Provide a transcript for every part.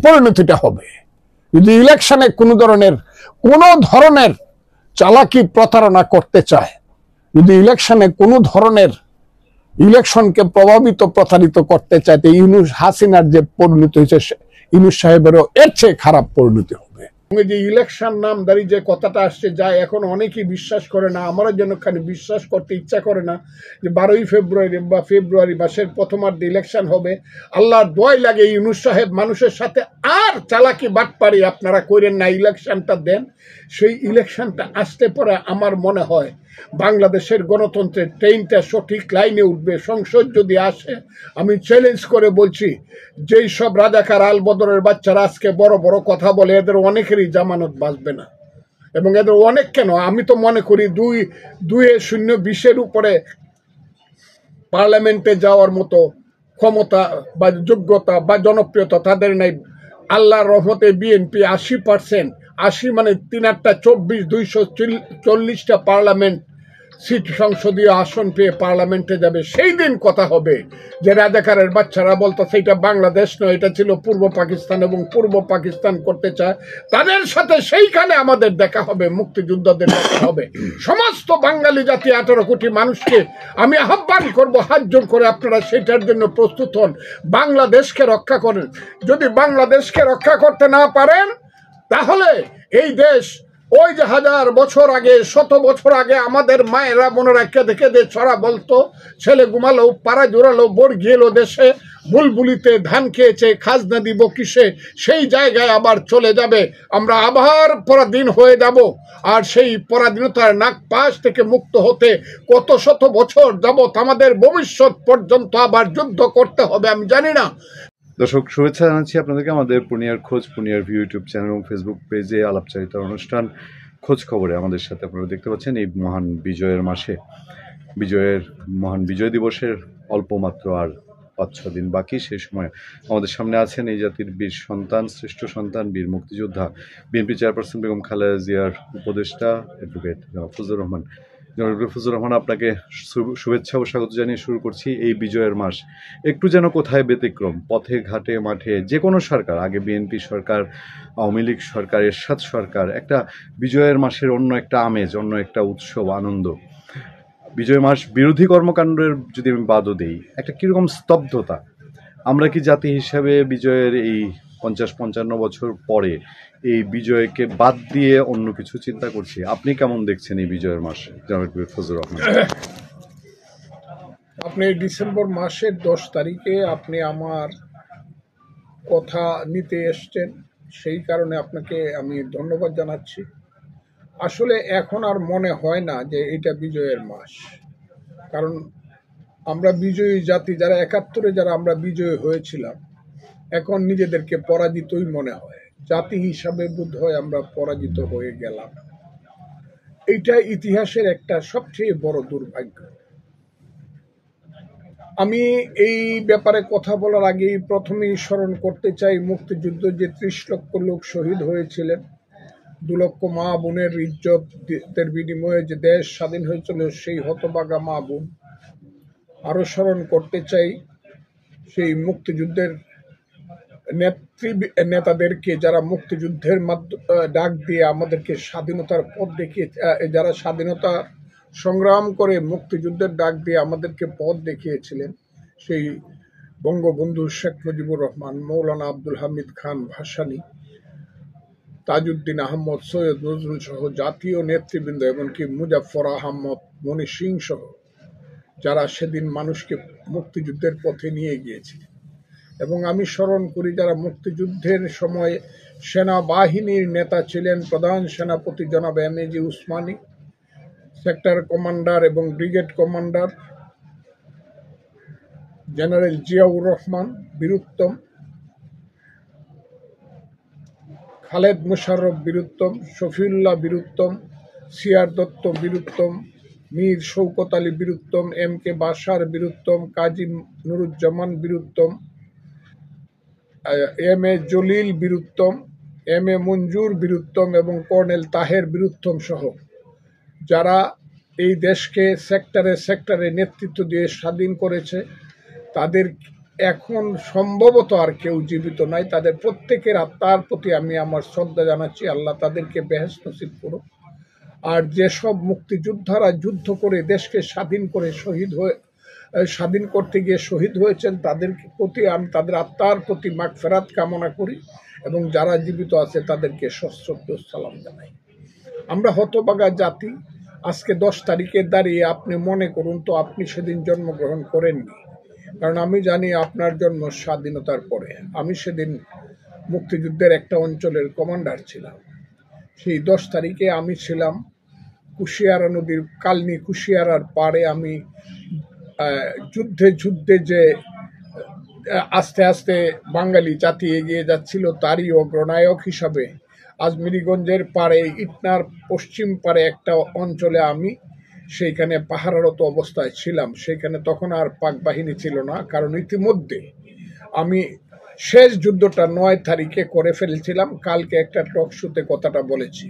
পরিণতিটা হবে। যদি ইলেকশনে কোনো ধরনের চালাকি প্রতারণা করতে চায়, যদি ইলেকশনে কোনো ধরনের ইলেকশনকে প্রতারিত করতে চায়, হাসিনার যে পরিণতি হয়েছে ইউনূস সাহেবেরও এর চেয়ে খারাপ পরিণতি হবে। যে ইলেকশন নামদারি যে কথাটা আসছে, যায় এখন অনেকেই বিশ্বাস করে না, আমরা যেন খালি বিশ্বাস করতে ইচ্ছা করে না যে 12ই ফেব্রুয়ারি বা ফেব্রুয়ারি মাসের প্রথমার্ধে ইলেকশন হবে। আল্লাহর দোয়াই লাগে ইউনূস সাহেব মানুষের সাথে আর চালাকি বাটপারি আপনারা করেন না, ইলেকশনটা দেন। সেই ইলেকশনটা আসতে পরে আমার মনে হয় বাংলাদেশের গণতন্ত্রের ট্রেনটা সঠিক লাইনে উঠবে। সংসদ যদি আসে, আমি চ্যালেঞ্জ করে বলছি, যেই সব রাজাকার আল বদরের বাচ্চারা আজকে বড় বড় কথা বলে, এদের অনেকেরই জামানত বাঁচবে না। এবং এদের অনেক কেন, আমি তো মনে করি 2-0-20 উপরে পার্লামেন্টে যাওয়ার মতো ক্ষমতা বা যোগ্যতা বা জনপ্রিয়তা তাদের নাই। আল্লাহর রহমতে বিএনপি 80%, 80 মানে 3-8টা 24, 240টা পার্লামেন্ট সিট, সংসদীয় আসন পেয়ে পার্লামেন্টে যাবে। সেই দিন কথা হবে যে রাজাকারের বাচ্চারা বলতো সেটা বাংলাদেশ নয়, এটা ছিল পূর্ব পাকিস্তান, এবং পূর্ব পাকিস্তান করতে চায়। তাদের সাথে সেইখানে আমাদের দেখা হবে, মুক্তিযোদ্ধাদের দেখা হবে। সমস্ত বাঙালি জাতি 18 কোটি মানুষকে আমি আহ্বান করব, হাত জোর করে আপনারা সেটার জন্য প্রস্তুত হন, বাংলাদেশকে রক্ষা করেন। যদি বাংলাদেশকে রক্ষা করতে না পারেন, তাহলে এই দেশ ওই যে 1000 বছর আগে, 100 বছর আগে আমাদের মায়েরা বোনেরা কেঁদে কেঁদে ছড়া বলতো, ছেলে ঘুমালো, পাড়া জোড়ালো, বর গিয়েলো দেশে, বুলবুলিতে ধান খেয়েছে, খাজনা দিব কিসে, সেই জায়গায় আবার চলে যাবে। আমরা আবার পরাধীন হয়ে যাব। আর সেই পরাধীনতার নাক পাশ থেকে মুক্ত হতে কত শত বছর যাবত আমাদের ভবিষ্যৎ পর্যন্ত আবার যুদ্ধ করতে হবে, আমি জানি না। দর্শক, শুভেচ্ছা জানাচ্ছি আপনাদেরকে আমাদের পূর্ণিয়ার খোঁজ, পূর্ণিয়ার ভিউ ইউটিউব চ্যানেল এবং ফেসবুক পেজে আলাপচারিতার অনুষ্ঠান খোঁজ খবরে আমাদের সাথে আপনারা দেখতে পাচ্ছেন এই মহান বিজয়ের মাসে, মহান বিজয় দিবসের অল্প মাত্র আর 5-6 দিন বাকি। সেই সময় আমাদের সামনে আছেন এই জাতির বীর সন্তান, শ্রেষ্ঠ সন্তান, বীর মুক্তিযোদ্ধা, বিএনপি চেয়ারপারসন বেগম খালেদা জিয়ার উপদেষ্টা অ্যাডভোকেট ফজলুর রহমান। ফজলুর রহমান, আপনাকে শুভেচ্ছা ও স্বাগত জানিয়ে শুরু করছি। এই বিজয়ের মাস একটু যেন কোথায় ব্যতিক্রম, পথে ঘাটে মাঠে যে কোনো সরকার, আগে বিএনপি সরকার, আওয়ামী লীগ সরকার, এরশাদ সরকার, একটা বিজয়ের মাসের অন্য একটা আমেজ, অন্য একটা উৎসব, আনন্দ। বিজয় মাস বিরোধী কর্মকাণ্ডের যদি আমি বাদও দেই, একটা কীরকম স্তব্ধতা। আমরা কি জাতি হিসাবে বিজয়ের এই 50-55 বছর পরে এই বিজয়কে বাদ দিয়ে অন্য কিছু চিন্তা করছি? আপনি কেমন দেখছেন এই বিজয়ের মাস, জনাব ফজলুর রহমান? আপনি ডিসেম্বর মাসের 10 তারিখে আপনি আমার কথা নিতে এসছেন, সেই কারণে আপনাকে আমি ধন্যবাদ জানাচ্ছি। আসলে এখন আর মনে হয় না যে এটা বিজয়ের মাস, কারণ আমরা বিজয়ী জাতি, যারা 71-এ যারা আমরা বিজয়ী হয়েছিলাম, এখন নিজেদেরকে পরাজিতই মনে হয়। জাতি হিসাবে বোধ হয় আমরা পরাজিত হয়ে গেলাম। এইটা ইতিহাসের একটা সবচেয়ে বড় দুর্ভাগ্য। আমি এই ব্যাপারে কথা বলার আগেই প্রথমেই স্মরণ করতে চাই মুক্তিযুদ্ধ যে 30 লক্ষ লোক শহীদ হয়েছিলেন, 2 লক্ষ মা বোনের ইজ্জতের বিনিময়ে যে দেশ স্বাধীন হয়েছিল, সেই হতভাগা মা বোন। আরো স্মরণ করতে চাই সেই মুক্তিযুদ্ধের নেতাদেরকে, যারা মুক্তিযুদ্ধের ডাক দিয়ে আমাদেরকে স্বাধীনতার পথ দেখিয়ে, যারা স্বাধীনতা সংগ্রাম করে মুক্তিযুদ্ধের ডাক দিয়ে আমাদেরকে পথ দেখিয়েছিলেন। সেই বঙ্গবন্ধু শেখ মুজিবুর রহমান, মৌলানা আব্দুল হামিদ খান ভাসানী, তাজউদ্দিন আহমদ, সৈয়দ নজরুল সহ জাতীয় নেতৃবৃন্দ, এমনকি মুজাফফর আহমদ, মনি সিং সহ, যারা সেদিন মানুষকে মুক্তিযুদ্ধের পথে নিয়ে গিয়েছিলেন। এবং আমি স্মরণ করি যারা মুক্তিযুদ্ধের সময় সেনাবাহিনীর নেতা ছিলেন, প্রধান সেনাপতি জনাব এম.এ.জি. উসমানী, সেক্টর কমান্ডার এবং brigade commander general Ziaur Rahman Biruttom, Khaled Mosharraf Biruttom, Shafiullah Biruttom, CR Dutta Biruttom, Mir Shaukat Ali Biruttom, MK. Bashar Biruttom, Kazi Nuruzzaman Biruttom, MA. Jalil Biruttom, MA. Manzur Biruttom এবং কর্নেল তাহের বীরুত্তম সহ যারা এই দেশকে সেক্টরে সেক্টরে নেতৃত্ব দিয়ে স্বাধীন করেছে, তাদের এখন সম্ভবত আর কেউ জীবিত নাই। তাদের প্রত্যেকের আত্মার প্রতি আমি আমার শ্রদ্ধা জানাচ্ছি। আল্লাহ তাদেরকে বেহেশত নসিব করুক। আর যেসব মুক্তিযোদ্ধারা যুদ্ধ করে দেশকে স্বাধীন করতে গিয়ে শহীদ হয়েছেন, তাদের প্রতি আমি তাদের আত্মার প্রতি মাগফিরাত কামনা করি এবং যারা জীবিত আছে তাদেরকে সশ্রদ্ধ সালাম জানাই। আমরা হতভাগা জাতি। আজকে 10 তারিখে দাঁড়িয়ে আপনি মনে করুন তো আপনি সেদিন জন্মগ্রহণ করেননি, কারণ আমি জানি আপনার জন্ম স্বাধীনতার পরে। আমি সেদিন মুক্তিযুদ্ধের একটা অঞ্চলের কমান্ডার ছিলাম। সেই 10 তারিখে আমি ছিলাম কুশিয়ারা নদীর কালনি কুশিয়ারার পাড়ে। আমি যুদ্ধে যে আস্তে আস্তে বাঙালি জাতি এগিয়ে যাচ্ছিল তারই অগ্রনায়ক হিসাবে আজমিরিগঞ্জের পাড়ে ইটনার পশ্চিম পাড়ে একটা অঞ্চলে আমি সেইখানে পাহারারত অবস্থায় ছিলাম। সেখানে তখন আর পাক বাহিনী ছিল না, কারণ ইতিমধ্যে আমি শেষ যুদ্ধটা 9 তারিখে করে ফেলেছিলাম। কালকে একটা টক শোতে কথাটা বলেছি।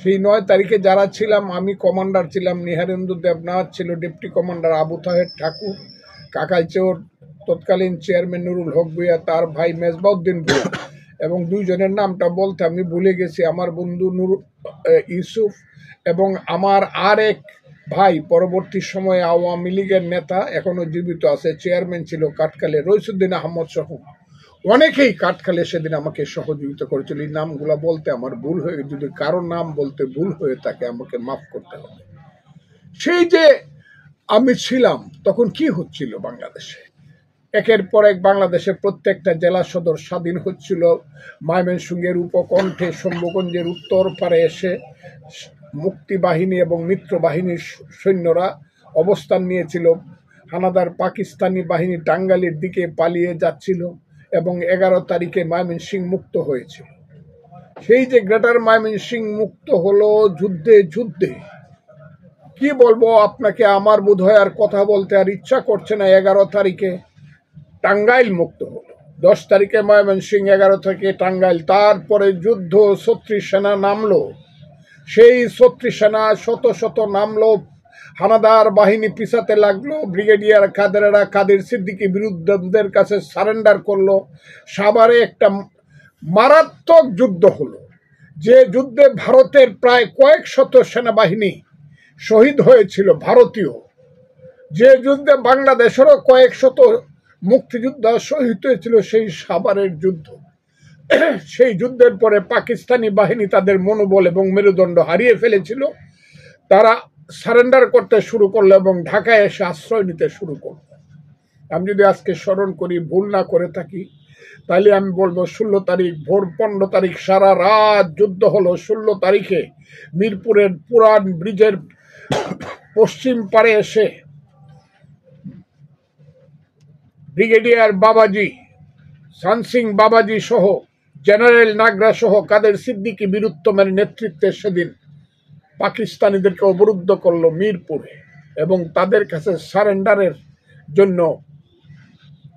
সেই 9 তারিখে যারা ছিলাম, আমি কমান্ডার ছিলাম, নিহারেন্দু দেবনাথ ছিল ডেপুটি কমান্ডার, আবু তাহের ঠাকুর, কাকাইচোর তৎকালীন চেয়ারম্যান নুরুল হক ভুইয়া, তার ভাই মেজবাউদ্দিন ভুইয়া, এবং 2 জনের নামটা বলতে আমি ভুলে গেছি, আমার বন্ধু ইউসুফ এবং আমার আরেক ভাই পরবর্তী সময়ে আওয়ামী লীগের নেতা, এখনো জীবিত আছে, চেয়ারম্যান ছিল কাঠখালে, রইসুদ্দিন আহমদ সহ অনেকেই কাঠখালে সেদিন আমাকে সহযোগিতা করেছিল। এই নামগুলা বলতে আমার ভুল হয়ে, যদি কারো নাম বলতে ভুল হয়ে থাকে আমাকে মাফ করতে হবে। সেই যে আমি ছিলাম তখন কি হচ্ছিল বাংলাদেশে, একের পর এক বাংলাদেশে প্রত্যেকটা জেলা সদর স্বাধীন হচ্ছিল। ময়মনসিংহের উপকণ্ঠে শম্ভুগঞ্জের উত্তর পারে এসে মুক্তি বাহিনী এবং মিত্র বাহিনীর সৈন্যরা অবস্থান নিয়েছিল। হানাদার পাকিস্তানি বাহিনী টাঙ্গাইলের দিকে পালিয়ে যাচ্ছিল এবং 11 তারিখে ময়মনসিংহ মুক্ত হয়েছিল। সেই যে গ্রেটার ময়মনসিংহ মুক্ত হলো যুদ্ধে কি বলবো আপনাকে, আমার বোধহয় আর কথা বলতে আর ইচ্ছা করছে না। 11 তারিখে টাঙ্গাইল মুক্ত হলো, 10 তারিখে ময়মনসিংহ, 11 তারিখে টাঙ্গাইল। তারপরে যুদ্ধ, 36 সেনা নামলো। সেই 36 সেনা শত শত নামলো, হানাদার বাহিনী পিছাতে লাগলো। ব্রিগেডিয়ার কাদের সিদ্দিকী বিরুদ্ধদের কাছে সারেন্ডার করলো। সাভারে একটা মারাত্মক যুদ্ধ হলো, যে যুদ্ধে ভারতের প্রায় কয়েক শত সেনাবাহিনী শহীদ হয়েছিল ভারতীয়, যে যুদ্ধে বাংলাদেশেরও কয়েক শত মুক্তিযোদ্ধা শহীদ হয়েছিল, সেই সাভারের যুদ্ধ। সেই যুদ্ধের পরে পাকিস্তানি বাহিনী তাদের মনোবল এবং মেরুদণ্ড হারিয়ে ফেলেছিল। তারা সারেন্ডার করতে শুরু করলো এবং ঢাকায় এসে আশ্রয় নিতে শুরু করলো। আমি যদি আজকে স্মরণ করি, ভুল না করে থাকি, তাহলে আমি বলবো 16 তারিখ ভোর 15 তারিখ সারা রাত যুদ্ধ হলো। 16 তারিখে মিরপুরের পুরান ব্রিজের পশ্চিম পারে এসে ব্রিগেডিয়ার বাবাজি, সানসিং বাবাজি সহ, জেনারেল নাগরা সহ কাদের সিদ্দিকী বীরুত্তমের নেতৃত্বে সেদিন পাকিস্তানিদেরকে অবরুদ্ধ করলো মিরপুরে এবং তাদের কাছে সারেন্ডারের জন্য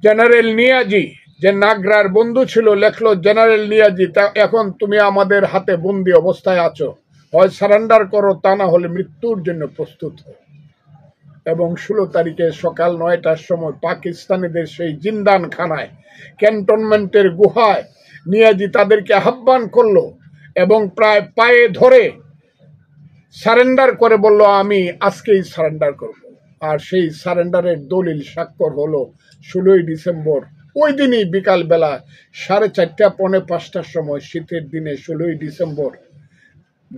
জেনারেল নিয়াজি, যে নাগরার বন্ধু ছিল, লেখলো, জেনারেল নিয়াজি, তা এখন তুমি আমাদের হাতে বন্দি অবস্থায় আছো, হয় সারেন্ডার করো, তা না হলে মৃত্যুর জন্য প্রস্তুত হও। এবং 16 তারিখে সকাল 9টার সময় পাকিস্তানিদের সেই জিন্দান খানায়, ক্যান্টনমেন্টের গুহায় নিয়াজি তাদেরকে আহ্বান করলো এবং প্রায় পায়ে ধরে সারেন্ডার করে বলল, আমি আজকেই সারেন্ডার করব। আর সেই সারেন্ডারের দলিল স্বাক্ষর হলো 16ই ডিসেম্বর। ওই দিনই বিকালবেলা 4:30 পৌনে 5টার সময়, শীতের দিনে 16ই ডিসেম্বর,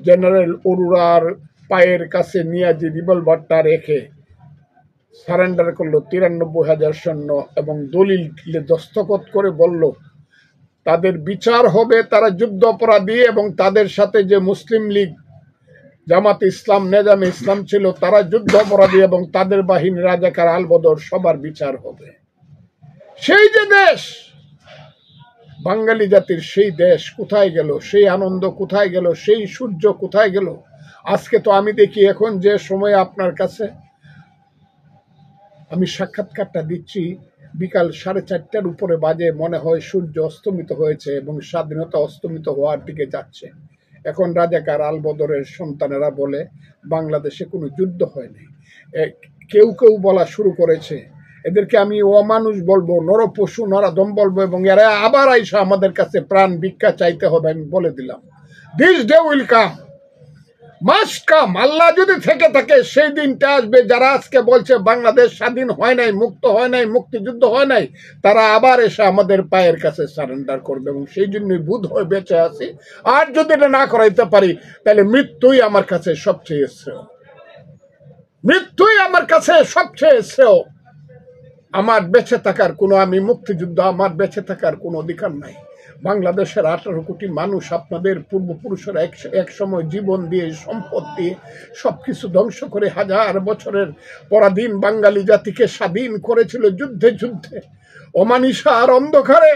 জেনারেল অরোরার পায়ের কাছে নিয়াজি রিভলভারটা রেখে সারেন্ডার করলো 93,000 সৈন্য এবং দলিল দস্তখত করে বলল তাদের বিচার হবে, তারা যুদ্ধ অপরাধী, এবং তাদের সাথে যে মুসলিম লীগ, জামাত ইসলাম, নেজামে ইসলাম ছিল, তারা যুদ্ধ অপরাধী এবং তাদের বাহিনী রাজাকার আলবদর, সবার বিচার হবে। সেই যে দেশ, বাঙালি জাতির সেই দেশ কোথায় গেল? সেই আনন্দ কোথায় গেল? সেই সূর্য কোথায় গেল? আজকে তো আমি দেখি, এখন যে সময় আপনার কাছে আমি সাক্ষাৎকারটা দিচ্ছি, বিকাল 4:30টার উপরে বাজে, মনে হয় সূর্য অস্তমিত হয়েছে এবং স্বাধীনতা অস্তমিত হওয়ার দিকে যাচ্ছে। এখন রাজাকার আলবদরের সন্তানেরা বলে বাংলাদেশে কোনো যুদ্ধ হয়নি। কেউ বলা শুরু করেছে এদেরকে আমি অমানুষ বলবো, নরপশু নরাধম বলবো, এবং এরা আবার আইসা আমাদের কাছে প্রাণ ভিক্ষা চাইতে হবে। আমি বলে দিলাম, this day will come, must come. Allah যদি থেকে থাকে সেই দিনটা আসবে, যারা আজকে বলছে বাংলাদেশ স্বাধীন হয় নাই, মুক্ত হয় নাই, মুক্তিযুদ্ধ হয় নাই, তারা আবার এসে আমাদের পায়ের কাছে সারেন্ডার করবে, এবং সেই জন্যই বুধ হয়ে বেঁচে আছি। আর যদি এটা না করাইতে পারি, তাহলে মৃত্যুই আমার কাছে সবচেয়ে শ্রেয়, মৃত্যুই আমার কাছে সবচেয়ে শ্রেয়। আমার বেঁচে থাকার কোনো, আমি মুক্তিযুদ্ধ, আমার বেঁচে থাকার কোনো অধিকার নাই। বাংলাদেশের 18 কোটি মানুষ, আপনাদের পূর্বপুরুষেরা এক সময় জীবন দিয়ে, সম্পদ দিয়ে সবকিছু ধ্বংস করে হাজার বছরের পরাধীন বাঙালি জাতিকে স্বাধীন করেছিল যুদ্ধে যুদ্ধে, অমানিসার অন্ধকারে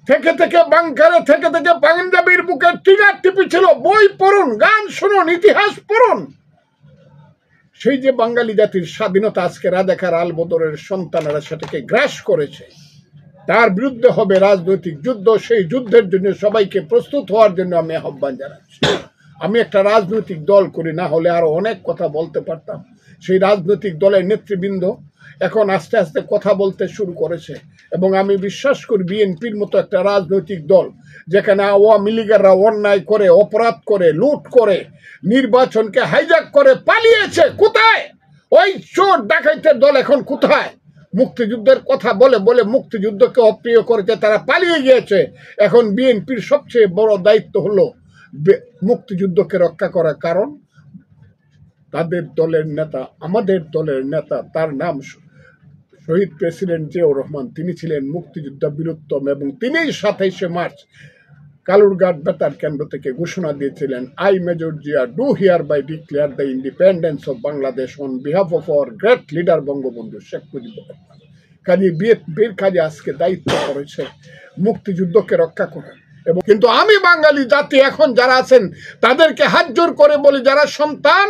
থেকে থেকে, বাংকারে থেকে থেকে, পাঞ্জাবির বুকে টিগার টিপেছিল। বই পড়ুন, গান শুনুন, ইতিহাস পড়ুন। সেই যে বাঙালি জাতির স্বাধীনতা আজকে রাজাকার আলবদরের সন্তানেরা সেটাকে গ্রাস করেছে, তার বিরুদ্ধে হবে রাজনৈতিক যুদ্ধ। সেই যুদ্ধের জন্য সবাইকে প্রস্তুত হওয়ার জন্য আমি আহ্বান জানাচ্ছি। আমি একটা রাজনৈতিক দল করি, না হলে আরো অনেক কথা বলতে পারতাম। সেই রাজনৈতিক দলের নেতৃবৃন্দ এখন আস্তে আস্তে কথা বলতে শুরু করেছে, এবং আমি বিশ্বাস করি বিএনপির মতো একটা রাজনৈতিক দল, যেখানে আওয়ামী লীগেরা অন্যায় করে, অপরাধ করে, লুট করে, নির্বাচনকে হাইজ্যাক করে পালিয়েছে, কোথায়? ওই চোর ডাকাইতের দল এখন কোথায়? মুক্তিযুদ্ধের কথা বলে বলে মুক্তিযুদ্ধকে অপ্রিয় করেছে, তারা পালিয়ে গিয়েছে। এখন বিএনপির সবচেয়ে বড় দায়িত্ব হলো মুক্তিযুদ্ধকে রক্ষা করা, কারণ তাদের দলের নেতা, আমাদের দলের নেতা, তার নাম শহীদ প্রেসিডেন্ট জিয়াউর রহমান, তিনি ছিলেন মুক্তিযুদ্ধ বীরোত্তম, এবং তিনিই 27শে মার্চ কালুরঘাট বেতার কেন্দ্র থেকে ঘোষণা দিয়েছিলেন, I Major Zia do hereby declare the independence of Bangladesh on behalf of our great leader Bangabandhu Sheikh Mujibur Rahman. কাজে বিএনপির কাজে আজকে দায়িত্ব করেছে মুক্তিযুদ্ধকে রক্ষা করা। এবং কিন্তু আমি বাঙালি জাতি এখন যারা আছেন তাদেরকে হাত জোর করে বলি, যারা সন্তান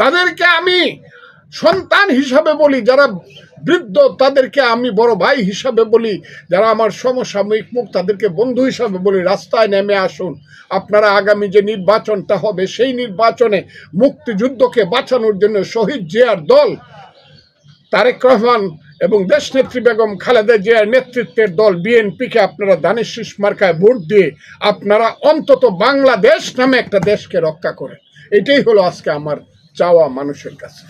তাদেরকে আমি সন্তান হিসাবে বলি, যারা বৃদ্ধ তাদেরকে আমি বড় ভাই হিসাবে বলি, যারা আমার সমসাময়িক মুখ তাদেরকে বন্ধু হিসাবে বলি, রাস্তায় নেমে আসুন। আপনারা আগামী যে নির্বাচনটা হবে, সেই নির্বাচনে মুক্তিযুদ্ধকে বাঁচানোর জন্য শহীদ জিয়ার দল তারেক রহমান এবং দেশনেত্রী বেগম খালেদা জিয়ার নেতৃত্বের দল বিএনপিকে আপনারা ধানের শীষ মার্কায় ভোট দিয়ে আপনারা অন্তত বাংলাদেশ নামে একটা দেশকে রক্ষা করেন। এটাই হলো আজকে আমার চাওয়া মানুষের কাছে।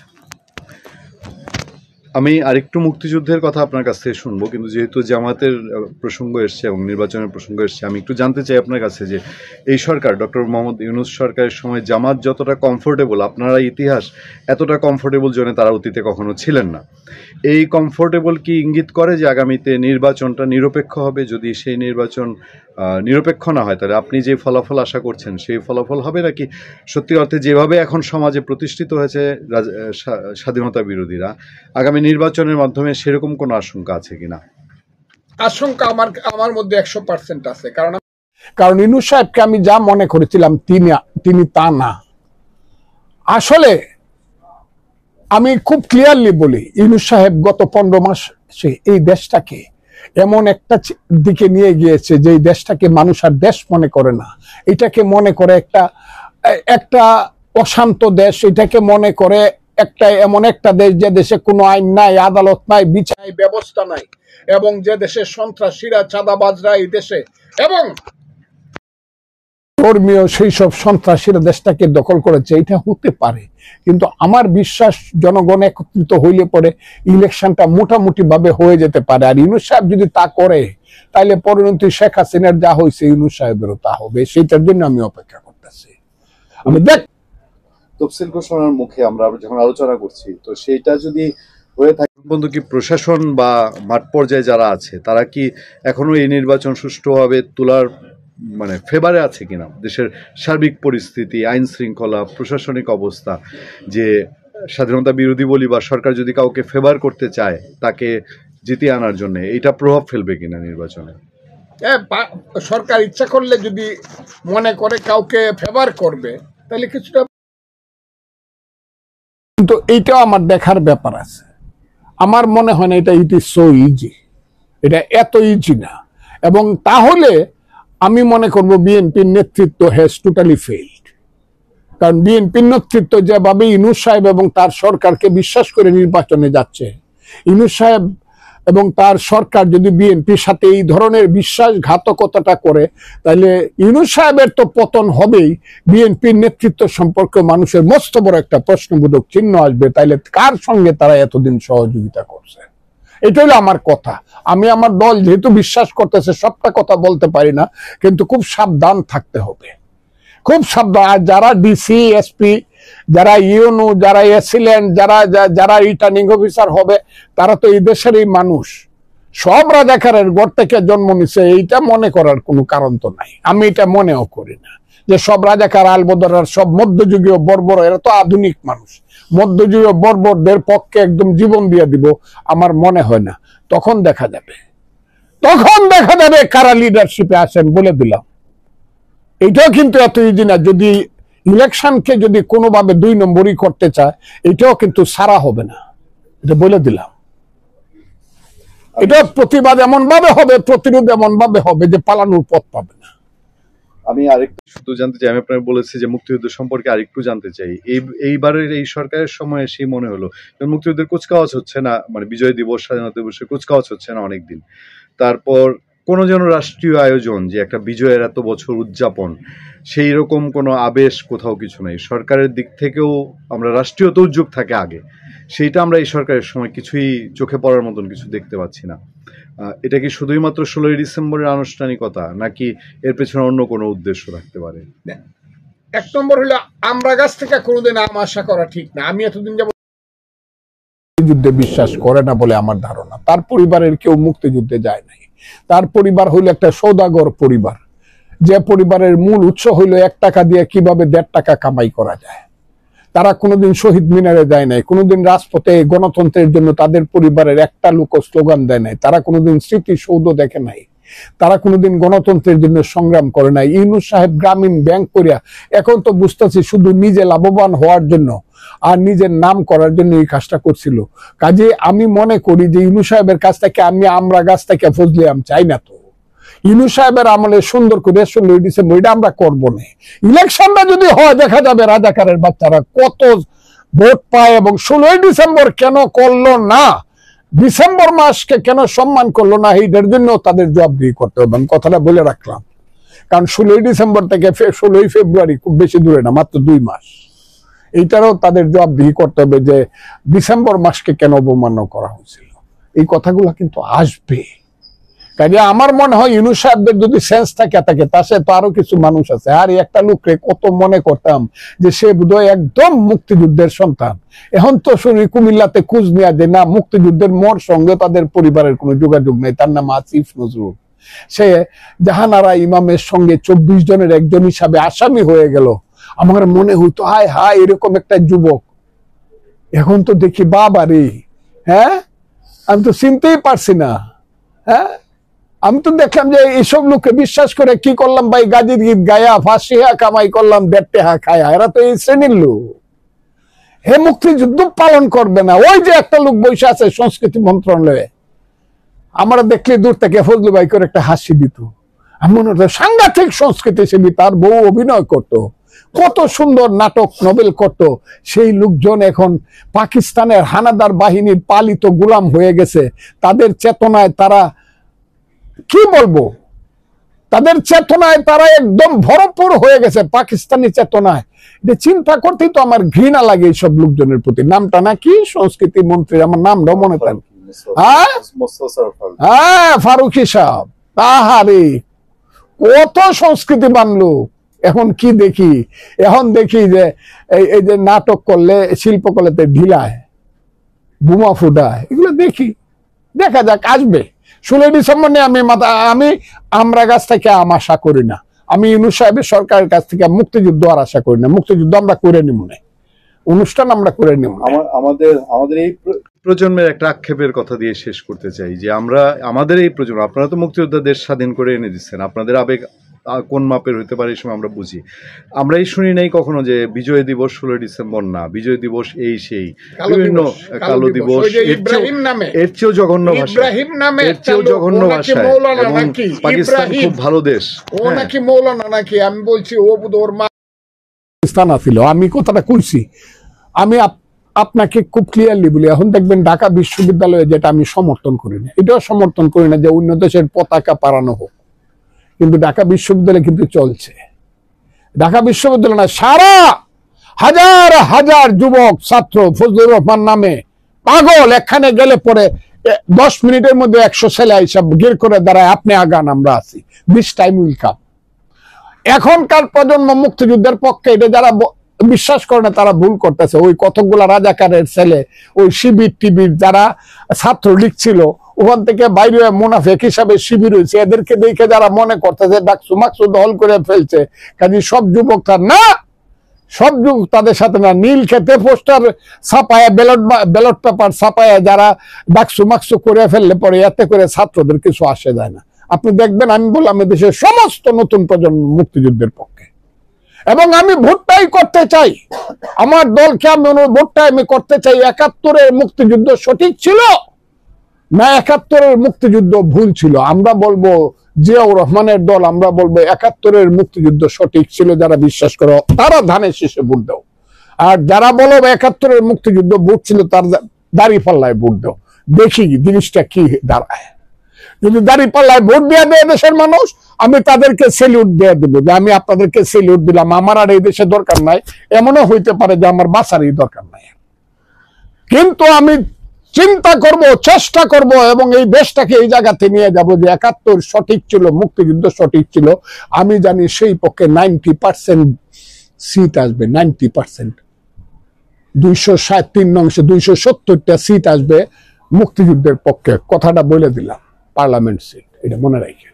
আমি আরেকটু মুক্তিযুদ্ধের কথা আপনার কাছ থেকে শুনবো, কিন্তু যেহেতু জামাতের প্রসঙ্গ এসছে এবং নির্বাচনের প্রসঙ্গ এসছে, আমি একটু জানতে চাই আপনার কাছে যে এই সরকার, ডক্টর মোহাম্মদ ইউনূস সরকারের সময় জামাত যতটা কমফোর্টেবল, আপনারা ইতিহাস এতটা কমফোর্টেবল জোনে তারা অতীতে কখনো ছিলেন না। এই কমফোর্টেবল কি ইঙ্গিত করে যে আগামীতে নির্বাচনটা নিরপেক্ষ হবে? যদি সেই নির্বাচন নিরপেক্ষ না হয়, তাহলে আপনি যে ফলাফল আশা করছেন সেই ফলাফল হবে, নাকি সত্যি অর্থে যেভাবে এখন সমাজে প্রতিষ্ঠিত হয়েছে স্বাধীনতা বিরোধীরা, আগামী নির্বাচনের মাধ্যমে সেরকম কোনো আশঙ্কা আছে কিনা? আশঙ্কা আমার মধ্যে 100% আছে। কারণ ইউনূস সাহেবকে আমি যা মনে করেছিলাম তিনি তা না। আসলে আমি খুব ক্লিয়ারলি বলি, ইউনূস সাহেব গত 15 মাসে এই দেশটাকে এমন একটা দিকে নিয়ে গিয়েছে যে এই দেশটাকে মানুষ আর দেশ মনে করে না। এটাকে মনে করে একটা অশান্ত দেশ, এটাকে মনে করে এমন একটা দেশ যে দেশে কোনো আইন নাই, আদালত নাই, বিচার ব্যবস্থা নাই, এবং যে দেশে সন্ত্রাসীরা, চাঁদাবাজরা এই দেশে, এবং ধর্মীয় সেই সব সন্ত্রাসীরা দেশটাকে দখল করেছে। এটা হতে পারে, কিন্তু আমার বিশ্বাস জনগণ একত্রিত হইলে পরে ইলেকশনটা মোটামুটি ভাবে হয়ে যেতে পারে। আর ইউনূস সাহেব যদি তা করে, তাহলে পরিণতি শেখ হাসিনার যা হয়েছে ইউনূস সাহেবেরও তা হবে। সেইটার জন্য আমি অপেক্ষা করতেছি। আমি তফসিল ঘোষণার মুখে আমরা যখন আলোচনা করছি, তো সেইটা যদি হয়ে থাকে, বন্ধু কি প্রশাসন বা মাঠ পর্যায়ে যারা আছে তারা কি এখনো এই নির্বাচন সুষ্ঠুভাবে তোলার মানে ফেভারে আছে কিনা? দেশের সার্বিক পরিস্থিতি, আইন শৃঙ্খলা, প্রশাসনিক অবস্থা, যে স্বাধীনতা বিরোধী বলি বা সরকার যদি কাউকে ফেভার করতে চায় তাকে জিতিয়ে আনার জন্য, এইটা প্রভাব ফেলবে কিনা নির্বাচনে? সরকার ইচ্ছা করলে যদি মনে করে কাউকে ফেভার করবে, তাহলে কিছুটা, কিন্তু এইটাও আমার দেখার ব্যাপার আছে। আমার মনে হয় না এটা ইট ইজ সো ইজি, এটা এত ইজি না। এবং তাহলে আমি মনে করব বিএনপির নেতৃত্ব হ্যাজ টোটালি ফেইলড। কারণ বিএনপির নেতৃত্ব যেভাবে ইউনূস সাহেব এবং তার সরকারকে বিশ্বাস করে নির্বাচনে যাচ্ছে, ইউনূস সাহেব এবং তার সরকার যদি বিএনপির সাথে এই ধরনের বিশ্বাসঘাতকতাটা করে, তাহলে ইউনূস সাহেবের তো পতন হবেই। বিএনপির নেতৃত্ব সম্পর্কে মানুষের মস্ত বড় একটা প্রশ্নবোধক চিহ্ন আসবে। তাইলে কার সঙ্গে তারা এতদিন সহযোগিতা করছে? এটা হলো আমার কথা। আমি আমার দল যেহেতু বিশ্বাস করতেছে, সবটা কথা বলতে পারি না, কিন্তু খুব সাবধান থাকতে হবে, খুব সাবধান। আর যারা ডিসি, এসপি, যারা ইউনো, যারা এসিলেন্ট, যারা রিটার্নিং অফিসার হবে, তারা তো এই দেশেরই মানুষ, সব রাজাকারের ঘর থেকে জন্ম নিছে, এইটা মনে করার কোনো কারণ তো নাই। আমি এটা মনেও করি না যে সব রাজাকার আলবদরার সব মধ্যযুগীয় বর্বর, এরা তো আধুনিক মানুষ। মধ্যযুগীয় বর্বরদের পক্ষে একদম জীবন দিয়ে দিব আমার মনে হয় না। তখন দেখা যাবে কারা লিডারশিপে আসেন, বলে দিলাম। এটাও কিন্তু এত ইজি না। যদি ইলেকশনকে যদি কোনোভাবে 2 নম্বরই করতে চায়, এটাও কিন্তু সারা হবে না, এটা বলে দিলাম। এটা প্রতিবাদ এমন ভাবে হবে, প্রতিরোধ এমন ভাবে হবে যে পালানোর পথ পাবে না। আমি আরেকটু শুধু জানতে চাই, আমি আপনাকে বলেছি যে মুক্তিযুদ্ধ সম্পর্কে আরেকটু জানতে চাই। এইবারের এই সরকারের সময় সেই মনে হলো মুক্তিযুদ্ধের কুচকাওয়াজ হচ্ছে না, মানে বিজয় দিবস, স্বাধীনতা দিবসের কুচকাওয়াজ হচ্ছে না অনেকদিন। তারপর কোনো যেন রাষ্ট্রীয় আয়োজন, যে একটা বিজয়ের এত বছর উদযাপন, সেই রকম কোনো আবেশ কোথাও কিছু নেই। সরকারের দিক থেকেও আমরা রাষ্ট্রীয় উদ্যোগ থাকে আগে, সেইটা আমরা এই সরকারের সময় কিছুই চোখে পড়ার মতন কিছু দেখতে পাচ্ছি না। এটা কি শুধুই মাত্র 16ই ডিসেম্বরের আনুষ্ঠানিকতা, নাকি এর পেছনে অন্য কোনো উদ্দেশ্য থাকতে পারে? 1 নম্বর হলো, আমরা গাছ থেকে কোনোদিন আম আশা করা ঠিক না। আমি এতদিন যাব যুদ্ধে বিশ্বাস করে না বলে আমার ধারণা। তার পরিবারের কেউ মুক্তিযুদ্ধে যায় নাই। তার পরিবার হইল একটা সৌদাগর পরিবার, যে পরিবারের মূল উৎস হইল 1 টাকা দিয়ে কিভাবে 1.5 টাকা কামাই করা যায়। তারা কোনোদিন শহীদ মিনারে যায় নাই, কোনোদিন রাজপথে গণতন্ত্রের জন্য তাদের পরিবারের একটা লোক স্লোগান দেয় নাই, তারা কোনোদিন স্মৃতিসৌধ দেখে নাই, তারা কোনোদিন গণতন্ত্রের জন্য সংগ্রাম করে নাই। ইউনূস সাহেব গ্রামীণ ব্যাংক করিয়া এখন তো বুঝতেছি শুধু নিজে লাভবান হওয়ার জন্য আর নিজের নাম করার জন্য এই কাজটা করছিল। কাজে আমি মনে করি যে ইউনূস সাহেবের কাছ থেকে আমরা গাছ থেকে ফজলে আম চাই না। তো ইউনূস সাহেবের আমলে সুন্দর করে 16ই ডিসেম্বর এটা আমরা করবো না। ইলেকশনটা যদি হয়, দেখা যাবে রাজাকারের বাচ্চারা কত ভোট পায়, এবং 16ই ডিসেম্বর কেন করলো না, ডিসেম্বর মাসকে কেন সম্মান করলো না, এইটার জন্য তাদের জবাবদিহি করতে হবে। আমি কথাটা বলে রাখলাম, কারণ 16ই ডিসেম্বর থেকে 16ই ফেব্রুয়ারি খুব বেশি দূরে না, মাত্র 2 মাস। এইটারও তাদের জবাবদিহি করতে হবে যে ডিসেম্বর মাসকে কেন অবমাননা করা হয়েছিল। এই কথাগুলো কিন্তু আসবে। কাজে আমার মনে হয় ইউনূস সাহেবদের যদি সেন্স থাকে তার সাথে তো আরো কিছু মানুষ আছে। আর একটা লোকরে কত মনে করতাম যে সে বোধহয় একদম মুক্তিযুদ্ধের সন্তান। এখন তো শুনি কুমিল্লাতে খোঁজ নেওয়া যে না, মুক্তিযুদ্ধের মোর সঙ্গে তাদের পরিবারের কোনো যোগাযোগ নেই। তার নাম আসিফ নজরুল। সে জাহানারা ইমামের সঙ্গে 24 জনের একজন হিসাবে আসামি হয়ে গেল। আমার মনে হইতো হায় হায়, এরকম একটা যুবক। এখন তো দেখি বাবা রে, হ্যাঁ, আমি তো চিনতেই পারছি না। হ্যাঁ, আমি তো দেখলাম যে এইসব লোককে বিশ্বাস করে কি করলাম ভাই, গাজীর গীত গায়া ফাঁসিয়া কামাই করলাম 1.5 টাকা খায়া। এরা তো এই শ্রেণীর লোক। হে মুক্তিযুদ্ধ পালন করবে না। ওই যে একটা লোক বসে আছে সংস্কৃতি মন্ত্রণালয়ে, আমরা দেখলে দূর থেকে ফজলু ভাই করে একটা হাসি দিত। আমি মনে হতো সাংঘাতিক সংস্কৃতি সেবী, তার বউ অভিনয় করতো, কত সুন্দর নাটক নভেল করতো। সেই লোকজন এখন পাকিস্তানের হানাদার বাহিনীর পালিত গোলাম হয়ে গেছে। তাদের চেতনায় তারা কি বলবো, তাদের চেতনায় তারা একদম ভরপুর হয়ে গেছে, পাকিস্তানি চেতনায়। এটা চিন্তা করতেই তো আমার ঘৃণা লাগে এইসব লোকজনের প্রতি। নামটা নাকি সংস্কৃতি মন্ত্রী, আমার নামটাও মনে থাকে। হ্যাঁ, ফারুকি সাহেব। তাহারে কত সংস্কৃতিবান লোক। এখন কি দেখি, এখন দেখি যে এই যে নাটক করলে, শিল্পকলাতে ঢিলায়, বোমা ফুটায়, এগুলো দেখি। দেখা যাক, আসবে 16ই ডিসেম্বর নিয়ে আমি আমরা কাছ থেকে আশা করি না। আমি ইউনূস সাহেবের সরকারের কাছ থেকে মুক্তিযুদ্ধ আর আশা করি না। মুক্তিযুদ্ধ আমরা করে নিব না, অনুষ্ঠান আমরা করে নিব। আমাদের এই প্রজন্মের একটা আক্ষেপের কথা দিয়ে শেষ করতে চাই যে আমাদের এই প্রজন্ম, আপনারা তো মুক্তিযোদ্ধা দেশ স্বাধীন করে এনে দিচ্ছেন, আপনাদের আবেগ কোন মাপের হতে পারে এই সময় আমরা বুঝি। আমরা এই শুনি নাই কখনো যে বিজয় দিবস 16ই ডিসেম্বর না, বিজয় দিবস এই সেই বিভিন্ন কালো দিবস, এর চেয়েও জঘন্য ভাষা, এর চেয়েও জঘন্য ভাষায়। এবং পাকিস্তান খুব ভালো দেশ, ও নাকি মৌলানা নাকি, আমি বলছি ও ওর মা পাকিস্তান ছিল। আমি কথাটা কইছি, আমি আপনাকে খুব ক্লিয়ারলি বলি, এখন দেখবেন ঢাকা বিশ্ববিদ্যালয়ে, যেটা আমি সমর্থন করি না, এটাও সমর্থন করি না যে অন্য দেশের পতাকা পারানো হোক, কিন্তু ঢাকা বিশ্ববিদ্যালয় কিন্তু চলছে। ঢাকা বিশ্ববিদ্যালয় না, সারা হাজার হাজার যুবক ছাত্র ফজলুর রহমান নামে পাগল, এখানে গেলে পরে 10 মিনিটের মধ্যে 100 ছেলে হিসাব গির করে দাঁড়ায়, আপনি আগান আমরা আছি, দিস টাইম উইল কাম। এখনকার প্রজন্ম মুক্তিযুদ্ধের পক্ষে, এটা যারা বিশ্বাস করে না তারা ভুল করতেছে। ওই কতগুলা রাজাকারের ছেলে, ওই শিবির টিবির যারা ছাত্র লীগ ছিল, ওখান থেকে বাইরে মুনাফেক হিসাবে শিবির হয়েছে, এদেরকে দেখে যারা মনে করতেছে ডাকসু মাকসু দল করে ফেলছে, কাজে সব যুবক তার না, সব যুবক তাদের সাথে না। নীল খেতে পোস্টার ছাপায়া, ব্যালট পেপার ছাপায়া যারা ডাকসু মাকসু করে ফেললে পরে এতে করে ছাত্রদের কিছু আসে যায় না। আপনি দেখবেন, আমি বললাম দেশের সমস্ত নতুন প্রজন্ম মুক্তিযুদ্ধের পক্ষে, এবং আমি ভোটটাই করতে চাই। আমার দলকে আমি ভোটটাই আমি করতে চাই। 71-এর মুক্তিযুদ্ধ সঠিক ছিল না 71-এর মুক্তিযুদ্ধ ভুল ছিল? আমরা বলবো জিয়াউর রহমানের দল, আমরা বলবো 71-এর মুক্তিযুদ্ধ সঠিক ছিল। যারা বিশ্বাস করো তারা ধানের শীষে ভোট দাও, আর যারা বলো 71-এর মুক্তিযুদ্ধ ভোট ছিল তার দাঁড়িপাল্লায় ভোট দাও, দেখি জিনিসটা কি দাঁড়ায়। যদি দাঁড়িপাল্লায় ভোট দিয়ে দেয় দেশের মানুষ, আমি তাদেরকে সেলিউট দিয়ে দেবো যে আমি আপনাদেরকে সেলিউট দিলাম, আমার আর এই দেশে দরকার নাই। এমনও হইতে পারে যে আমার বাঁচারই দরকার নাই, কিন্তু আমি চিন্তা করব, চেষ্টা করব, এবং এই দেশটাকে এই জায়গাতে নিয়ে যাব যে 71 সঠিক ছিল, মুক্তিযুদ্ধ সঠিক ছিল। আমি জানি সেই পক্ষে 90% সিট আসবে, 90%, 263 অংশে 270টা সিট আসবে মুক্তিযুদ্ধের পক্ষে। কথাটা বলে দিলাম, পার্লামেন্ট সিট, এটা মনে রাখেন।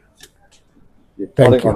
Thank you.